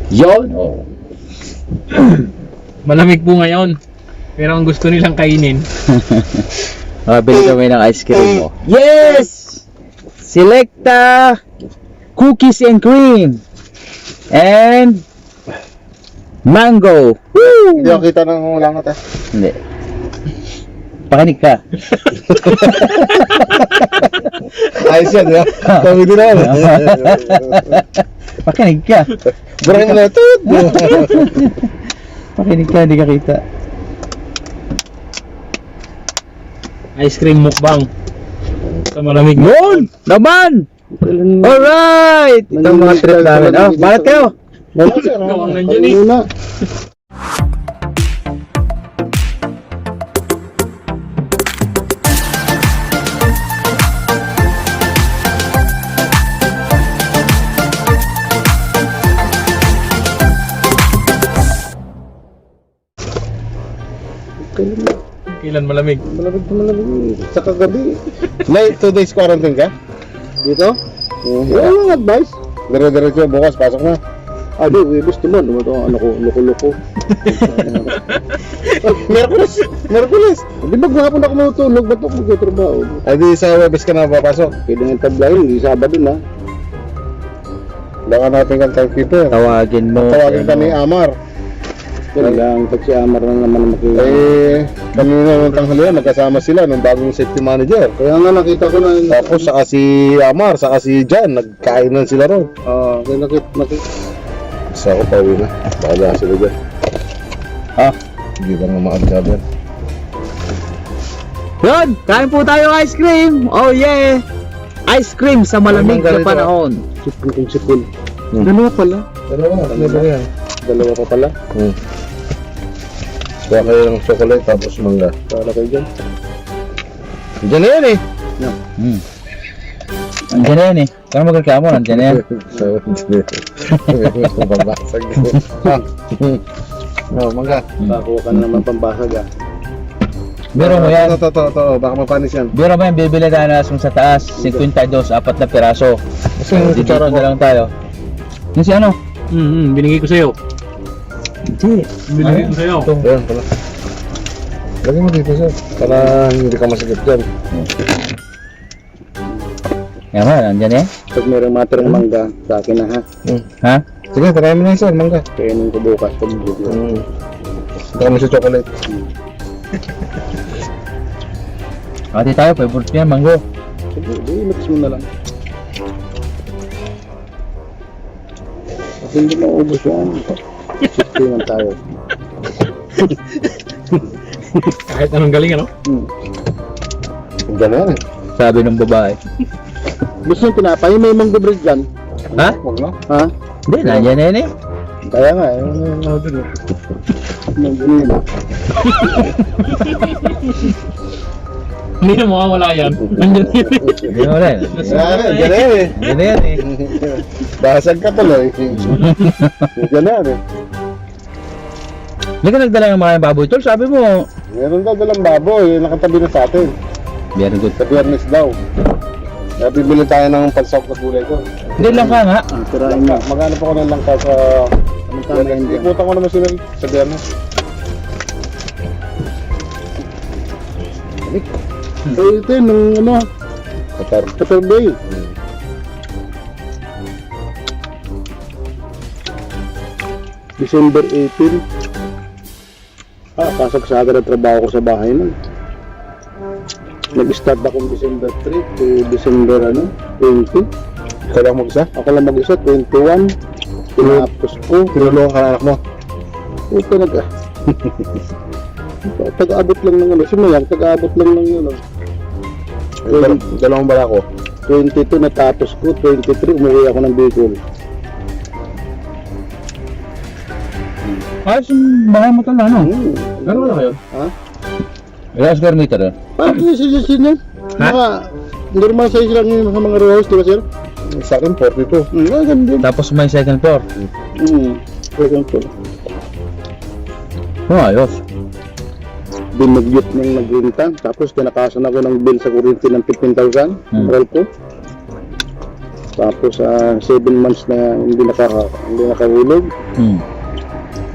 Yon. Oh. Malamig po ngayon. Pero ang gusto nilang kainin. Makabili kami ng ice cream mo. Yes! Selecta cookies and cream. And mango. Woo! Hindi ako kita ng langat eh. Hindi. Pakinig ka. Ayos yan, di ba? Kami din ako. Pakinig ka. Burahin mo na ito. Pakinig ka, hindi ka kita. Ice cream mukbang. Sa malamig. Yun! Naman! Alright! Ito ang mga trip namin. Oh, bakit kayo? Ikaw ang nandyan eh. Kailan malamig? Malamig na malamig. Sa kagabi. May 2 days quarantine ka? Dito? Wala lang advice. Dire-diretso bukas, pasok na. Di, gusto mo. Ano ko, loko-loko. Merkulis. Di ba gahapon ako matutulog? Ba't ako magtatrabaho? Ay di sa Webes ka na papasok. Pwede nga tablahin, di Sabado na. Baka natin kang timekeeper. Tawagin mo. Tawagin ka ni Amar. Lang, pag si Amar na naman makikita. Kanina nung tanghalian, magkasama sila ng bagong safety manager. Kaya nga nakita ko na. Tapos saka si Amar, saka si Jan, nagkainan sila ron. Kaya nakita. Isa ako pauwi na. Bahala sila dyan. Hindi ba nga maagad yan? Yun! Kain po tayo ng ice cream! Oh yeah! Ice cream sa malamig na panahon. Sipon. Dalawa pala. Dalawa, ano ba yan? Dalawa pa pala. Kuha kayo ng chocolate tapos mangga. Para kayo dyan. Diyan na yan eh. Andiyan na yan eh. Kaya magkakamo, andiyan na yan. Pabasag. Mangga. Bakuha ka na naman pambasag Biro mo yan. Ito. Baka mapanis yan. Biro mo yan, bibili tayo na asong sa taas. 52, 4 na piraso. Dito na lang tayo. Yung si ano? Binigay ko sa'yo. Hindi. Binigay ko sa'yo. Ayan pala. Lagyan mo dito sir. Para hindi ka masakit dyan. Yan man, andyan eh. Pag mayroong matirang mangga, sa akin na ha. Ha? Sige, try mo na yun sir, mangga. Kainin ko bukas pag video. Baka mo sa chocolate. Kati tayo, favorite niya, mango. Sige, mix mo na lang. Kasi hindi maubos yan. Sipingan tayo. Kahit anong galing ano? Diyan na yan eh. Sabi ng babae. Gusto yung tinapay, may mango bread dyan. Ha? Huwag na. Ha? Hindi, nandiyan na yan eh. Kaya nga, ano dun eh. Mango nila. Hindi na mawawala yan. Nandiyan yun. Hindi mo rin. Diyan na yan eh. Diyan na yan eh. Basag ka tuloy. Diyan na yan eh. Hindi ka nagdala ng mga baboy tol, sabi mo. Meron daw dalang baboy, nakatabi na sa atin. Very good. Sa Biyernes daw. Kaya bibili tayo ng pansok na gulay ko. Hindi lang ka nga. Tirahin mo. Maghanap ako ng langka sa... Anong tama yun dyan? Ikutan ko naman sila sa Biyernes. Ito yun, nung ano, Qatar Bay. December 18. Kasagsada na trabaho ko sa bahay nun. Nag-start akong December 3 to December 20. Ikaw lang mag-isa? Ako lang mag-isa, 21. Tinapos ko. Tinulungan ka ng anak mo? Oo, talaga. Taga-abot lang ng ano. Sumayang, taga-abot lang ng ano. Dalawang bala ko. 22 natapos ko, 23 umuwi ako ng Bicol. Ayos yung bahay mo tol, ano? Ano na kayo? Ha? Ilang square meter eh? Parang sisisin yan. Ha? Mga normal size lang yun sa mga row house, di ba sir? Sa akin, 42. Ganun. Tapos may second floor. Second floor. Oh, ayos. Binugyot ng nagrenta, tapos kinakasan ako ng bill sa kuryente ng 15,000. Moral ko. Tapos 7 months na hindi nakahulog.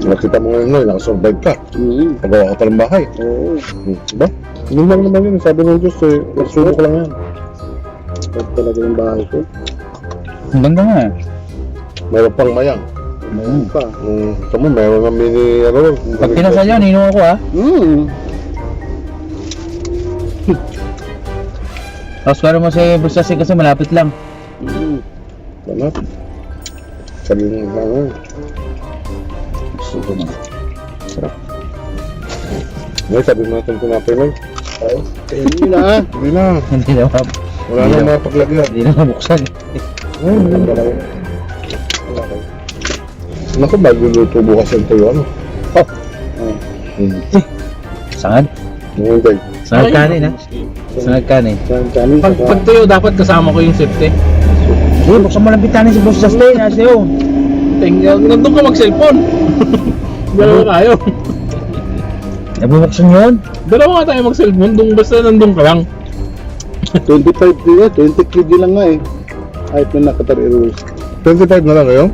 Nakita mo ngayon ngayon, nakasurvive ka. Pagawa ka pa ng bahay. Oo. Diba? Hindi lang naman yun. Sabi ng Diyos, nagsubok lang yan. Ito talaga yung bahay ko. Ang ganda nga. Mayroon pang mayang. Mayroon pa. Tama, mayroon nga mini, ano. Pag pinasal yun, inuha ko ha. Tapos karo mo si Busasi kasi malapit lang. Ano? Sabi ng mga. Gusto mo. Sarap. Ngayon, sabi mo natin tinapay lang. Hindi na. Hindi na. Hindi na mab... Wala na mga paglagyan. Hindi na mabuksan. Naku, magluluto bukas yung tuyo, ano? Sangad? Hindi. Sangad kanin ha? Sangad kanin. Kanin. Pag tuyo, dapat kasama ko yung safety. Uy, buksan mo lang bitanin si Boss Justin. Asyo. Nandun ka mag-cellphone. Dalawa tayo. Nabubuksan yun? Dalawa nga tayo mag-cellphone. Basta nandun ka lang. 25 kg, 20 kg lang nga eh. Kahit na nakatari rules. 25 na lang kayo?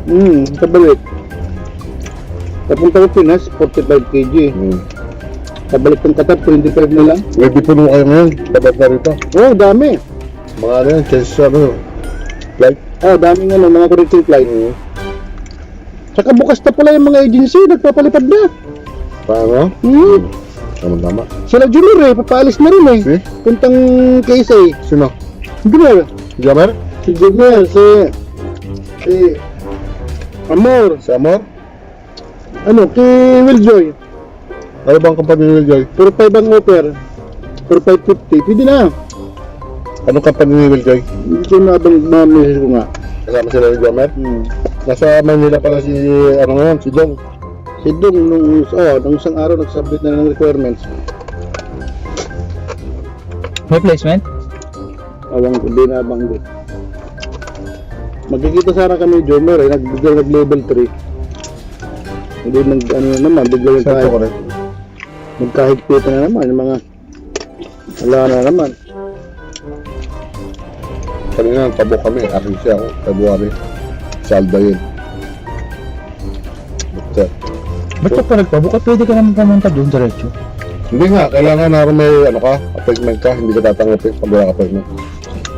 Kabalik. Papunta ko Pinas, 45 kg. Kabalik ng Qatar, 25 na lang. Ready po kayo ngayon. Dapat na rito. Oh, dami. Mga ano yan, chances ano. Flight. Dami nga mga connecting flight. Saka bukas na pala yung mga agency, nagpapalipad na. Paano? Tama-tama. Sila Junior papaalis na rin eh. Si? Puntang KSA. Sino? Junior. Jammer? Si Junior, si Amor. Si Amor? Ano, kay Willjoy. Ano bang company ni Willjoy? 45 ang offer. 4550. Pwede na. Anong company ni Willjoy? Hindi ko na abang mamisis ko nga. Kasama sila ni Jammer? Nasa Manila pala si, ano ngayon, si Dong. Si Dong, nung isang araw nagsubmit na ng requirements. May placement? Awang ko, di na abang din. Magkikita sana kami, Jomer, nag-level 3. Hindi bigla yung Saan ko rin? magkahigpitan na naman, yung mga wala na naman. Kanina tabo kami, arisya ako, February. Salda yun. Ba't ka pa nagpabuka? Pwede ka naman pumunta doon diretso. Hindi nga, kailangan na may ano ka, appointment ka, hindi ka tatanggapin pag wala ka appointment.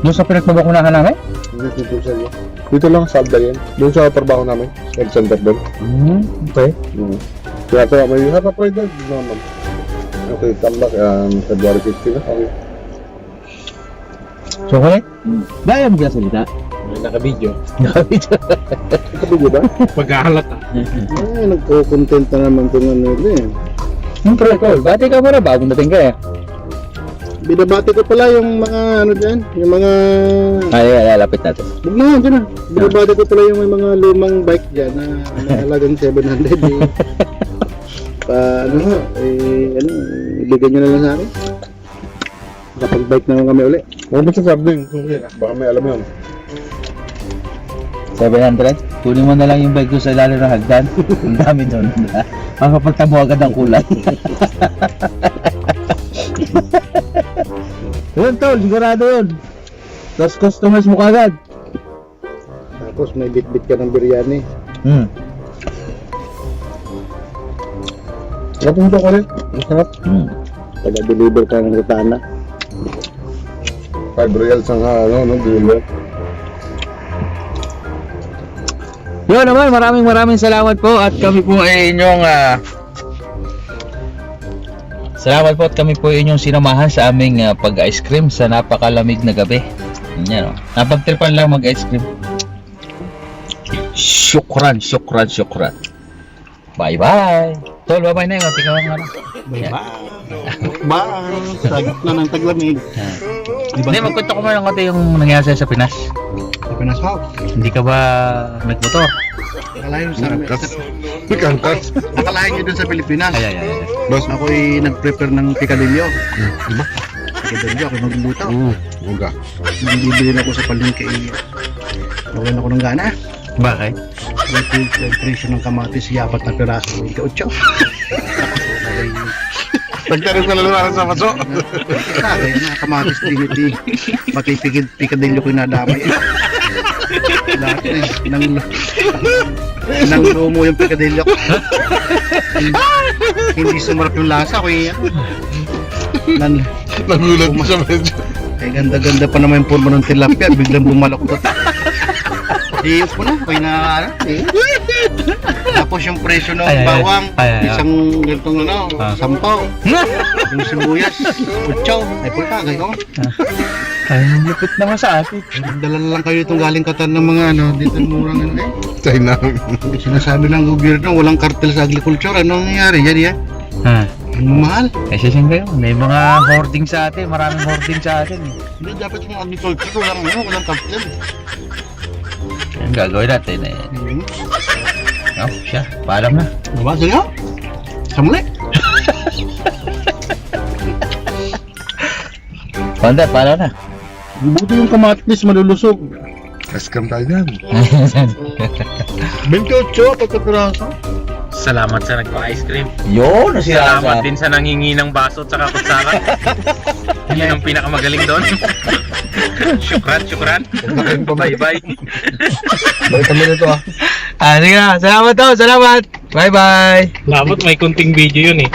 Doon sa pinagpabakunahan namin? Hindi dito sa iyo. Dito lang, Salda yun. Doon sa trabaho namin, health center doon. Okay. Kaya ito, may harap right there, dito naman. Okay, come back, February 15 na. Okay. So, okay? Gaya mo kaya salita? Naka-video. Nakabito. Kapag ba? Pagkahalat ah. Nagko-content na naman kung ano eh. Pre, Cole, bati ka muna, bagong dating ka eh. Binabati ko pala yung mga ano dyan, yung mga... Ay, lalapit natin. Huwag na, dyan na. Binabati ko pala yung may mga lumang bike dyan na halagang 700 eh. Ibigay nyo na lang sa akin. Kapag bike na lang kami uli. Huwag mo sa sarding, baka may alam yun. 700? Kunin mo na lang yung bike ko sa ilalim ng hagdan. Ang dami doon. Makapagtamo agad ang kulay. Yun, tol, sigurado yun. Tapos customize mo kagad. Tapos may bit-bit ka ng biryani. Napunta ko rin. Masarap. Taga-deliver ka ng Rutana. 5 reals ang deliver. Yun naman, maraming salamat po at kami po ay inyong salamat po at kami po ay inyong sinamahan sa aming pag-ice cream sa napakalamig na gabi. Yan, napagtripan lang mag-ice cream. Syukran. Bye-bye. Tol, bye-bye na yun. Tingnan mo nga. Bye! Sagot na ng taglamig. Hindi, magkwento ko muna ng konti yung nangyari sa'yo sa Pinas. Sa Pinas House. Hindi ka ba nagmotor? Akalain sa Pikangkas. Akalain nyo dun sa Pilipinas. Ay. Boss, Ako'y nag-prepare ng picadillo. diba? Picadillo, ako magluluto. Uga. Nang bibili ako sa palengke, nawalan ako ng gana. Bakit? Yung presyo ng kamatis, 4 na piraso, 8. Nagtarin sa lalawanan sa maso. Kaya na, kamatis din iti. Pati picadillo ko yung nadamay. Nang lumo yung picadillo ko. Hindi sumarap yung lasa ko eh. Nagulat mo sa medyo. Eh ganda-ganda pa naman yung forma ng tilapia. Biglang bumalok ko. Di ko na. Kaya na eh. Tapos yung presyo ng bawang. Isang ganitong sampaw. Yung sibuyas. Utsaw. Ay pulta. Gayo. Ay, lupit naman sa atin. Dala lang kayo itong galing Katan ng mga dito murang eh. China. Sinasabi ng gobyerno, walang kartel sa agriculture. Anong nangyayari yan? Ha? Ang mahal. Kasi siyang kayo, may mga hoarding sa atin, maraming hoarding sa atin. Hindi dapat yung agriculture, walang kartel. Ang gagawin natin eh. Siya, paalam na. Diba? Sige? Sa muli. Panda, paalam na. Buti yung kamatis malulusog. Scam tayo dyan. 28, pagkapiraso. Salamat sa nagpa-ice cream. Yun, Salamat din sa nangingi ng baso at saka kutsara. Yan ang pinakamagaling doon. Syukran. Bye-bye. Balik kami nito Sige na, salamat daw, salamat. Bye-bye. Salamat, may kunting video yun eh.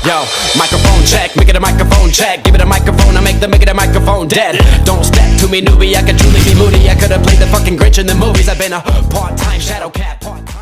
Yo, microphone check, make it a microphone check. Give it a microphone, I make it a microphone dead. Don't step to me, newbie, I could truly be moody. I could have played the fucking Grinch in the movies. I've been a part-time shadow cat, part-time